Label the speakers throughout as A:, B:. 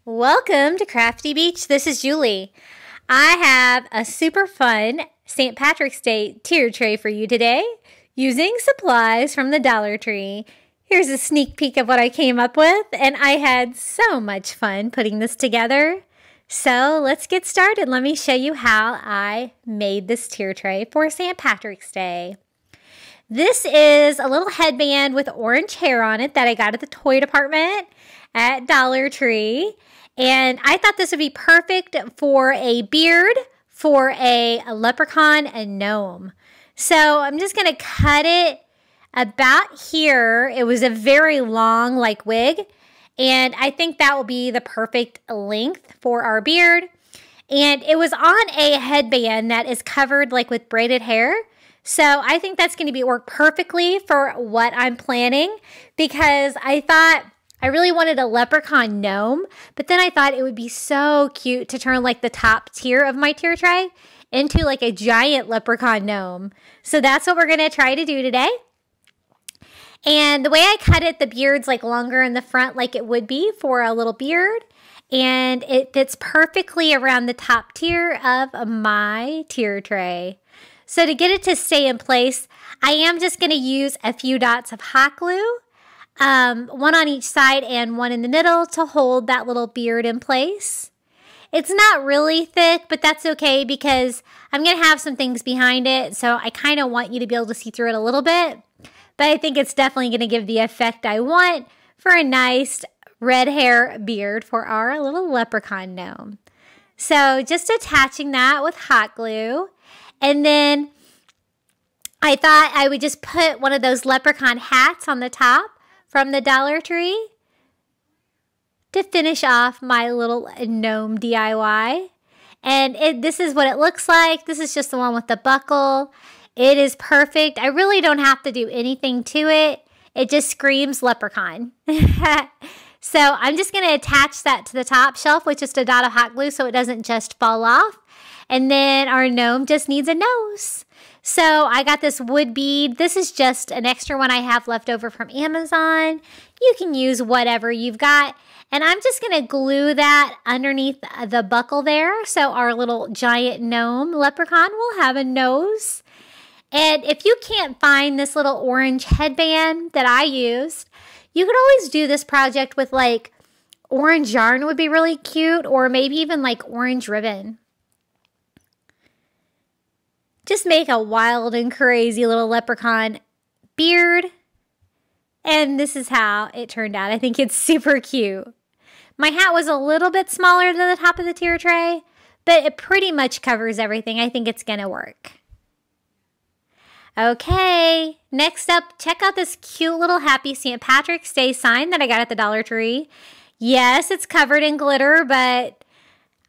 A: Welcome to Crafty Beach. This is Julie. I have a super fun St. Patrick's Day tier tray for you today using supplies from the Dollar Tree. Here's a sneak peek of what I came up with, and I had so much fun putting this together. So let's get started. Let me show you how I made this tier tray for St. Patrick's Day. This is a little headband with orange hair on it that I got at the toy department at Dollar Tree. And I thought this would be perfect for a beard, for a leprechaun, and gnome. So I'm just going to cut it about here. It was a very long wig. And I think that will be the perfect length for our beard. And it was on a headband that is covered with braided hair. So I think that's going to work perfectly for what I'm planning, because I thought I really wanted a leprechaun gnome, but then I thought it would be so cute to turn the top tier of my tier tray into a giant leprechaun gnome. So that's what we're going to try to do today. And the way I cut it, the beard's longer in the front like it would be for a little beard. And it fits perfectly around the top tier of my tier tray. So to get it to stay in place, I am just going to use a few dots of hot glue. One on each side and one in the middle to hold that little beard in place. It's not really thick, but that's okay because I'm going to have some things behind it, so I kind of want you to be able to see through it a little bit. But I think it's definitely going to give the effect I want for a nice red hair beard for our little leprechaun gnome. So just attaching that with hot glue, and then I thought I would just put one of those leprechaun hats on the top from the Dollar Tree to finish off my little gnome DIY. And this is what it looks like. This is just the one with the buckle. It is perfect. I really don't have to do anything to it. It just screams leprechaun. So I'm just going to attach that to the top shelf with just a dot of hot glue so it doesn't just fall off. And then our gnome just needs a nose. So I got this wood bead. This is just an extra one I have left over from Amazon. You can use whatever you've got. And I'm just going to glue that underneath the buckle there. So our little giant gnome leprechaun will have a nose. And if you can't find this little orange headband that I used, you could always do this project with orange yarn would be really cute, or maybe even orange ribbon. Just make a wild and crazy little leprechaun beard. And this is how it turned out. I think it's super cute. My hat was a little bit smaller than the top of the tier tray, but it pretty much covers everything. I think it's going to work. Okay, next up, check out this cute little Happy St. Patrick's Day sign that I got at the Dollar Tree. Yes, it's covered in glitter, but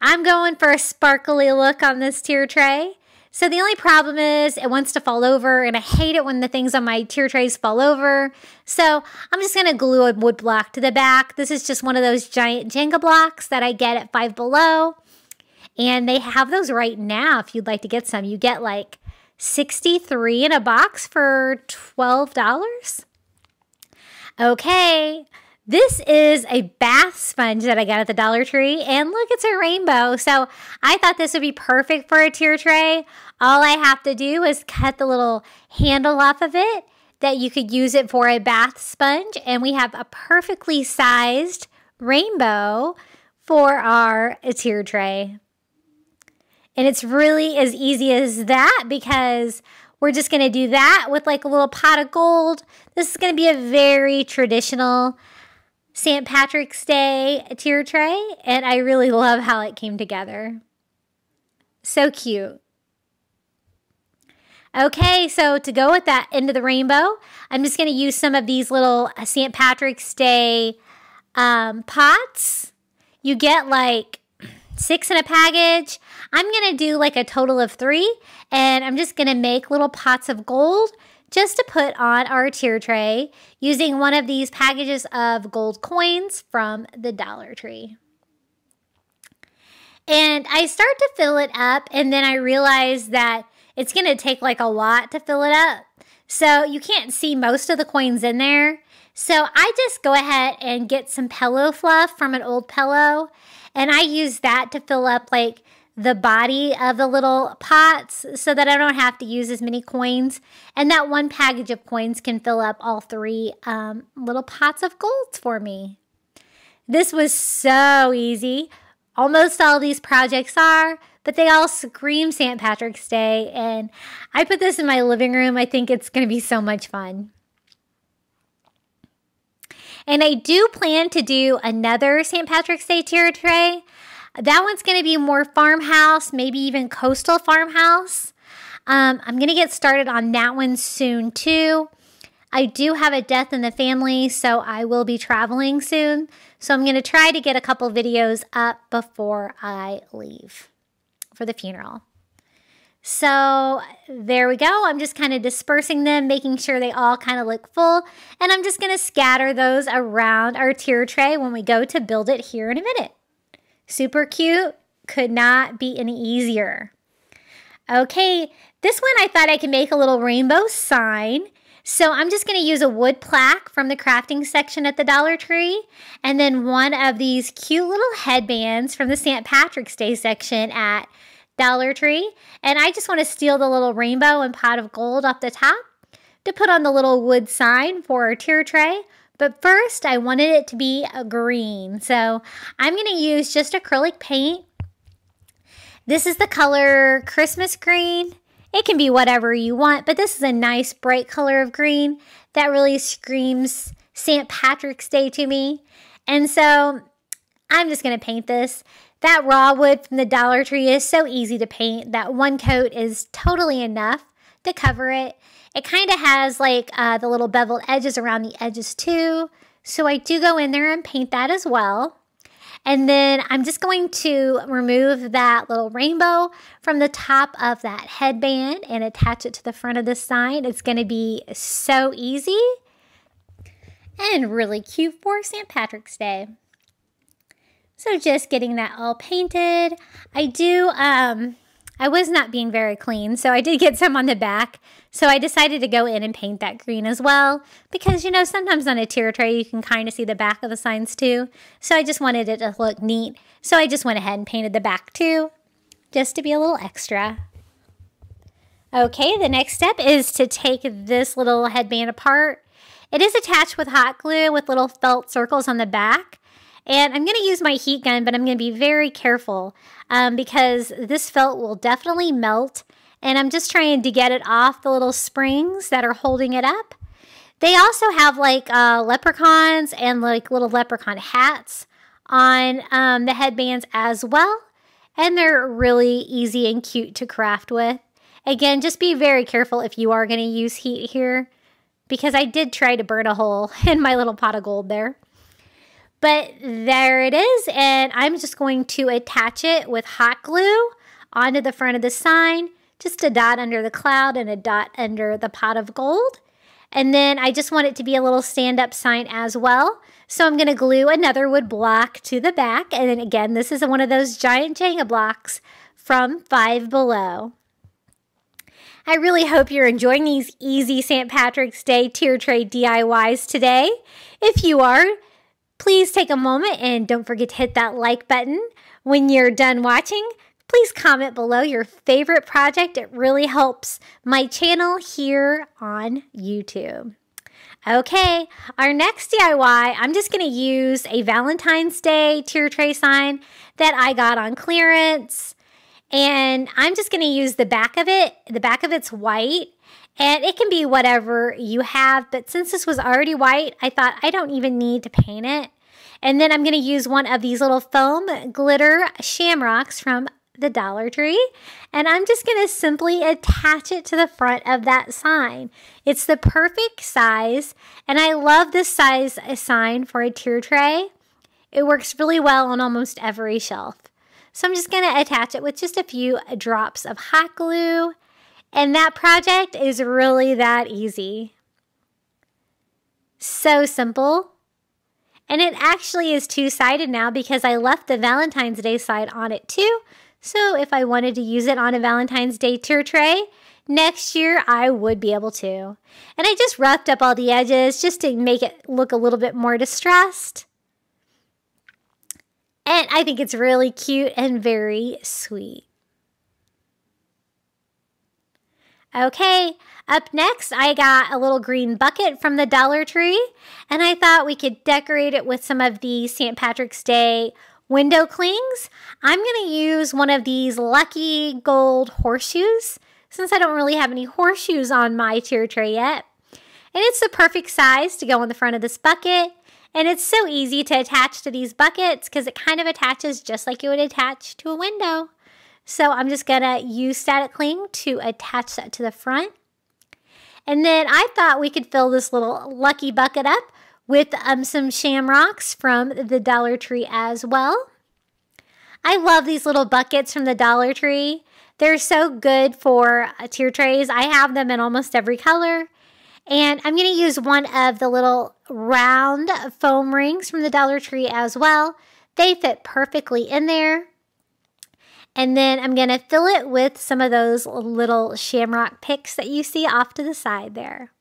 A: I'm going for a sparkly look on this tier tray. So the only problem is it wants to fall over, and I hate it when the things on my tier trays fall over. So I'm just going to glue a wood block to the back. This is just one of those giant Jenga blocks that I get at Five Below. And they have those right now if you'd like to get some. You get 63 in a box for $12. Okay. This is a bath sponge that I got at the Dollar Tree, and look, it's a rainbow. So I thought this would be perfect for a tier tray. All I have to do is cut the little handle off of it that you could use it for a bath sponge, and we have a perfectly sized rainbow for our tier tray. And it's really as easy as that because we're just going to do that with a little pot of gold. This is going to be a very traditional St. Patrick's Day tier tray, and I really love how it came together. So cute. Okay, so to go with that end of the rainbow, I'm just going to use some of these little St. Patrick's Day pots. You get 6 in a package. I'm going to do a total of 3, and I'm just going to make little pots of gold just to put on our tier tray using one of these packages of gold coins from the Dollar Tree. And I start to fill it up, and then I realize that it's going to take a lot to fill it up. So you can't see most of the coins in there. So I just go ahead and get some pillow fluff from an old pillow, and I use that to fill up like the body of the little pots so that I don't have to use as many coins. And that one package of coins can fill up all 3 little pots of gold for me. This was so easy. Almost all these projects are, but they all scream St. Patrick's Day. And I put this in my living room. I think it's going to be so much fun. And I do plan to do another St. Patrick's Day tier tray. That one's going to be more farmhouse, maybe even coastal farmhouse. I'm going to get started on that one soon too. I do have a death in the family, so I will be traveling soon. So I'm going to try to get a couple videos up before I leave for the funeral. So there we go. I'm just kind of dispersing them, making sure they all kind of look full. And I'm just going to scatter those around our tier tray when we go to build it here in a minute. Super cute. Could not be any easier. Okay, this one I thought I could make a little rainbow sign. So I'm just going to use a wood plaque from the crafting section at the Dollar Tree. And then one of these cute little headbands from the St. Patrick's Day section at Dollar Tree. And I just want to steal the little rainbow and pot of gold off the top to put on the little wood sign for our tier tray. But first, I wanted it to be a green. So I'm going to use just acrylic paint. This is the color Christmas green. It can be whatever you want, but this is a nice bright color of green that really screams St. Patrick's Day to me. And so I'm just going to paint this. That raw wood from the Dollar Tree is so easy to paint. That one coat is totally enough to cover it. It kind of has like the little beveled edges around the edges too. So I do go in there and paint that as well. And then I'm just going to remove that little rainbow from the top of that headband and attach it to the front of the sign. It's going to be so easy and really cute for St. Patrick's Day. So just getting that all painted. I was not being very clean, so I did get some on the back. So I decided to go in and paint that green as well because, you know, sometimes on a tier tray you can kind of see the back of the signs too. So I just wanted it to look neat. So I just went ahead and painted the back too, just to be a little extra. Okay, the next step is to take this little headband apart. It is attached with hot glue with little felt circles on the back. And I'm going to use my heat gun, but I'm going to be very careful because this felt will definitely melt. And I'm just trying to get it off the little springs that are holding it up. They also have like leprechauns and like little leprechaun hats on the headbands as well. And they're really easy and cute to craft with. Again, just be very careful if you are going to use heat here because I did try to burn a hole in my little pot of gold there. But there it is, and I'm just going to attach it with hot glue onto the front of the sign, just a dot under the cloud and a dot under the pot of gold. And then I just want it to be a little stand-up sign as well. So I'm going to glue another wood block to the back. And then again, this is one of those giant Jenga blocks from Five Below. I really hope you're enjoying these easy St. Patrick's Day tier tray DIYs today. If you are, please take a moment and don't forget to hit that like button. When you're done watching, please comment below your favorite project. It really helps my channel here on YouTube. Okay, our next DIY, I'm just going to use a Valentine's Day tier tray sign that I got on clearance. And I'm just going to use the back of it. The back of it's white. And it can be whatever you have, but since this was already white, I thought I don't even need to paint it. And then I'm going to use one of these little foam glitter shamrocks from the Dollar Tree. And I'm just going to simply attach it to the front of that sign. It's the perfect size, and I love this size sign for a tier tray. It works really well on almost every shelf. So I'm just going to attach it with just a few drops of hot glue. And that project is really that easy. So simple. And it actually is two-sided now because I left the Valentine's Day side on it too. So if I wanted to use it on a Valentine's Day tier tray, next year I would be able to. And I just roughed up all the edges just to make it look a little bit more distressed. And I think it's really cute and very sweet. Okay, up next I got a little green bucket from the Dollar Tree, and I thought we could decorate it with some of the St. Patrick's Day window clings. I'm going to use one of these lucky gold horseshoes, since I don't really have any horseshoes on my tier tray yet. And it's the perfect size to go on the front of this bucket, and it's so easy to attach to these buckets because it kind of attaches just like you would attach to a window. So I'm just going to use static cling to attach that to the front. And then I thought we could fill this little lucky bucket up with some shamrocks from the Dollar Tree as well. I love these little buckets from the Dollar Tree. They're so good for tier trays. I have them in almost every color. And I'm going to use one of the little round foam rings from the Dollar Tree as well. They fit perfectly in there. And then I'm going to fill it with some of those little shamrock picks that you see off to the side there.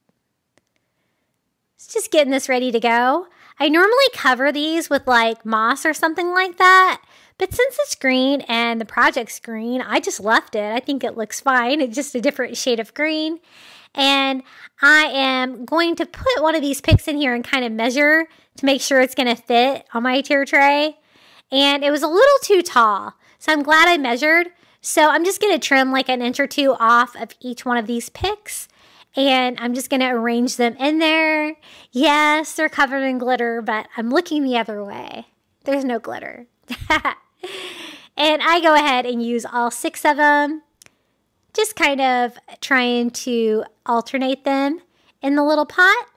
A: It's just getting this ready to go. I normally cover these with like moss or something like that. But since it's green and the project's green, I just left it. I think it looks fine. It's just a different shade of green. And I am going to put one of these picks in here and kind of measure to make sure it's going to fit on my tier tray. And it was a little too tall. So I'm glad I measured. So I'm just going to trim like an inch or two off of each one of these picks. And I'm just going to arrange them in there. Yes, they're covered in glitter, but I'm looking the other way. There's no glitter. And I go ahead and use all 6 of them. Just kind of trying to alternate them in the little pot.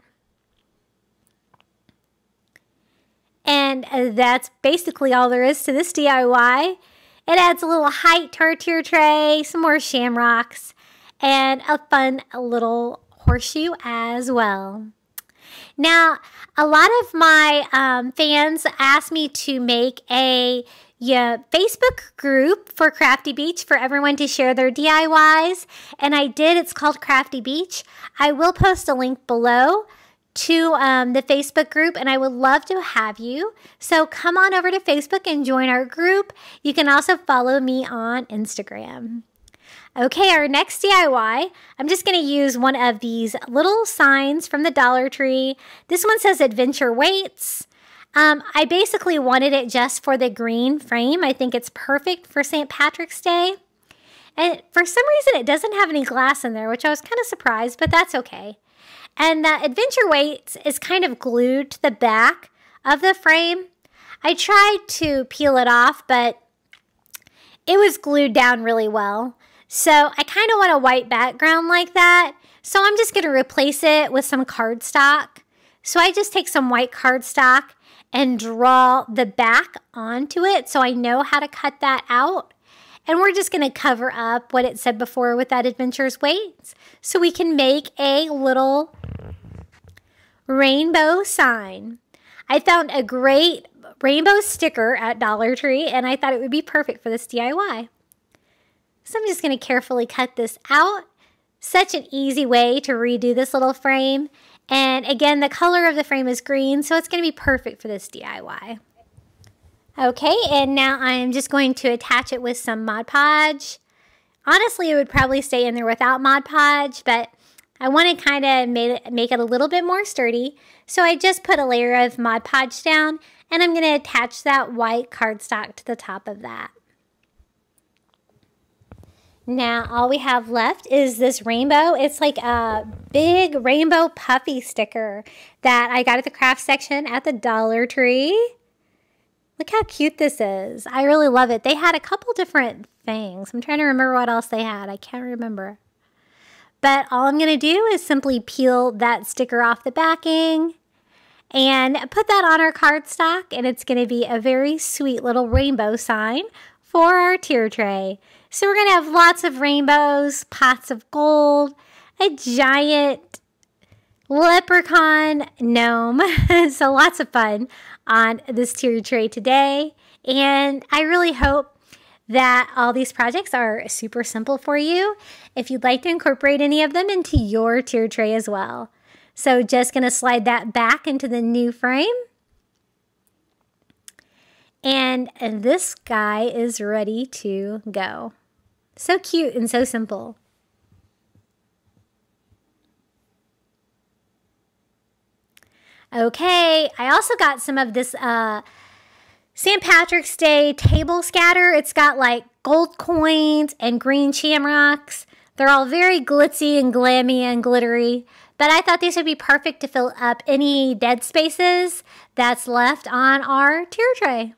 A: And that's basically all there is to this DIY. It adds a little height to our tier tray, some more shamrocks, and a fun little horseshoe as well. Now, a lot of my fans asked me to make a Facebook group for Crafty Beach for everyone to share their DIYs, and I did. It's called Crafty Beach. I will post a link below to the Facebook group, and I would love to have you. So come on over to Facebook and join our group. You can also follow me on Instagram. Okay, our next DIY, I'm just going to use one of these little signs from the Dollar Tree. This one says Adventure Waits. I basically wanted it just for the green frame. I think it's perfect for St. Patrick's Day. And for some reason, it doesn't have any glass in there, which I was kind of surprised, but that's okay. And the Adventure Waits is kind of glued to the back of the frame. I tried to peel it off, but it was glued down really well. So I kind of want a white background like that. So I'm just going to replace it with some cardstock. So I just take some white cardstock and draw the back onto it so I know how to cut that out. And we're just going to cover up what it said before with that Adventure's Waits so we can make a little rainbow sign. I found a great rainbow sticker at Dollar Tree, and I thought it would be perfect for this DIY. So I'm just going to carefully cut this out. Such an easy way to redo this little frame. And again, the color of the frame is green, so it's going to be perfect for this DIY. Okay, and now I'm just going to attach it with some Mod Podge. Honestly, it would probably stay in there without Mod Podge, but I want to kind of make it a little bit more sturdy. So I just put a layer of Mod Podge down, and I'm going to attach that white cardstock to the top of that. Now, all we have left is this rainbow. It's like a big rainbow puffy sticker that I got at the craft section at the Dollar Tree. Look how cute this is. I really love it. They had a couple different things. I'm trying to remember what else they had. I can't remember. But all I'm going to do is simply peel that sticker off the backing and put that on our cardstock, and it's going to be a very sweet little rainbow sign for our tier tray. So we're going to have lots of rainbows, pots of gold, a giant leprechaun gnome. So lots of fun on this tier tray today. And I really hope that all these projects are super simple for you if you'd like to incorporate any of them into your tier tray as well. So just going to slide that back into the new frame. And this guy is ready to go. So cute and so simple. Okay, I also got some of this St. Patrick's Day table scatter. It's got like gold coins and green shamrocks. They're all very glitzy and glammy and glittery. But I thought these would be perfect to fill up any dead spaces that's left on our tier tray.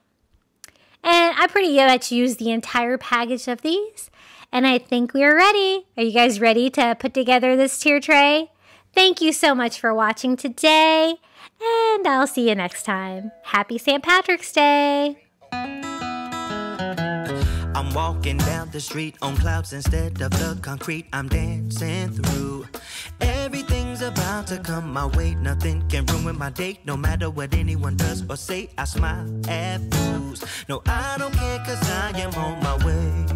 A: And I pretty much used the entire package of these. And I think we are ready. Are you guys ready to put together this tier tray? Thank you so much for watching today. And I'll see you next time. Happy St. Patrick's Day.
B: I'm walking down the street on clouds instead of the concrete I'm dancing through. Everything's about to come my way. Nothing can ruin my day, no matter what anyone does or say. I smile at fools. No, I don't care, cause I am on my way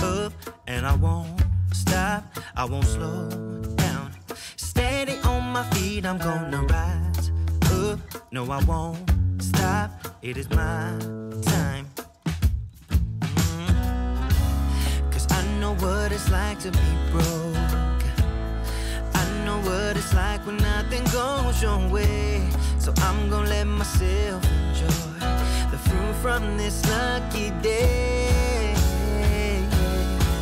B: up. And I won't stop, I won't slow down. Steady on my feet, I'm gonna rise up. No, I won't stop, it is my time. Cause I know what it's like to be broke. I know what it's like when nothing goes your way. So I'm gonna let myself enjoy the fruit from this lucky day.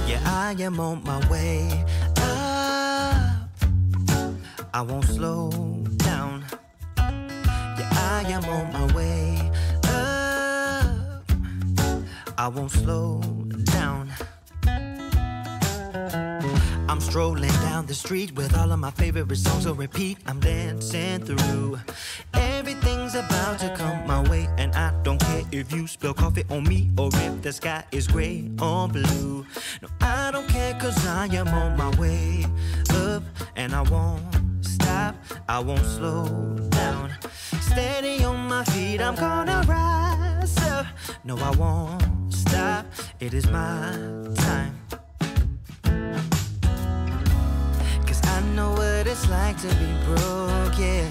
B: Yeah, I am on my way up. I won't slow down. Yeah, I am on my way up. I won't slow down. I'm strolling down the street with all of my favorite songs on repeat. I'm dancing through. Everything's about to come my way, and I don't care if you spill coffee on me or if the sky is gray or blue. No, I don't care, cause I am on my way up. And I won't stop, I won't slow down. Steady on my feet, I'm gonna rise up. No, I won't stop, it is my time. Cause I know what it's like to be broke, yeah.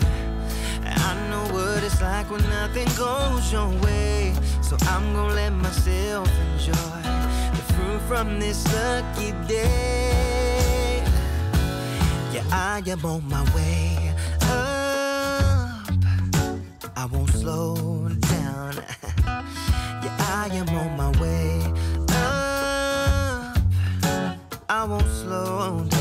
B: I know what it's like when nothing goes your way. So I'm gonna let myself enjoy the fruit from this lucky day. Yeah, I am on my way up. I won't slow down. Yeah, I am on my way up. I won't slow down.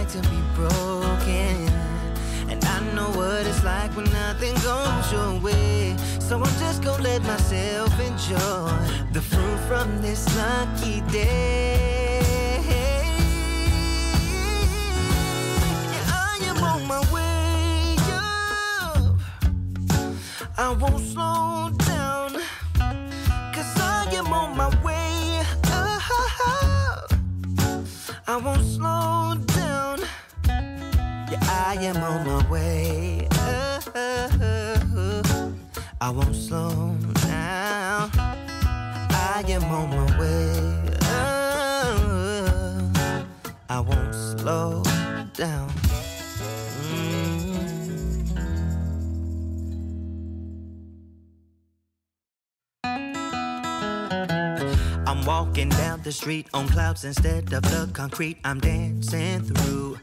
B: To be broken, and I know what it's like when nothing goes your way. So I'm just gonna let myself enjoy the fruit from this lucky day. Yeah, I am on my way up. I won't slow down, cause I am on my way up. I won't slow down. Yeah, I am on my way up. I won't slow down. I am on my way up. I won't slow down. I'm walking down the street on clouds instead of the concrete I'm dancing through.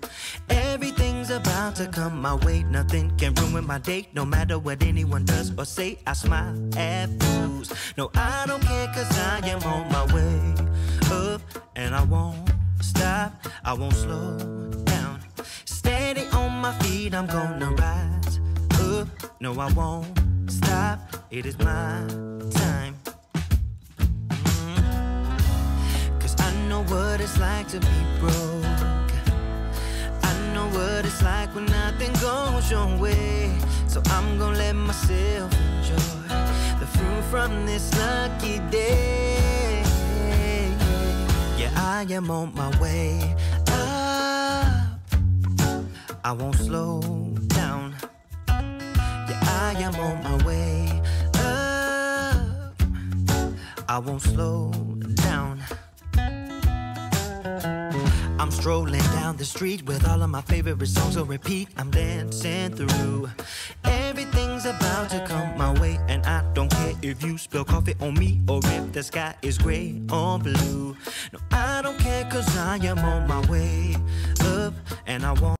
B: Everything's about to come my way. Nothing can ruin my day, no matter what anyone does or say. I smile at fools. No, I don't care, cause I am on my way up. And I won't stop, I won't slow down. Steady on my feet, I'm gonna rise up. No, I won't stop, it is my time. I know what it's like to be broke. I know what it's like when nothing goes your way. So I'm gonna let myself enjoy the fruit from this lucky day. Yeah, I am on my way up. I won't slow down. Yeah, I am on my way up. I won't slow down. I'm strolling down the street with all of my favorite songs on repeat. I'm dancing through. Everything's about to come my way, and I don't care if you spill coffee on me or if the sky is gray or blue. No, I don't care, 'cause I am on my way up, and I won't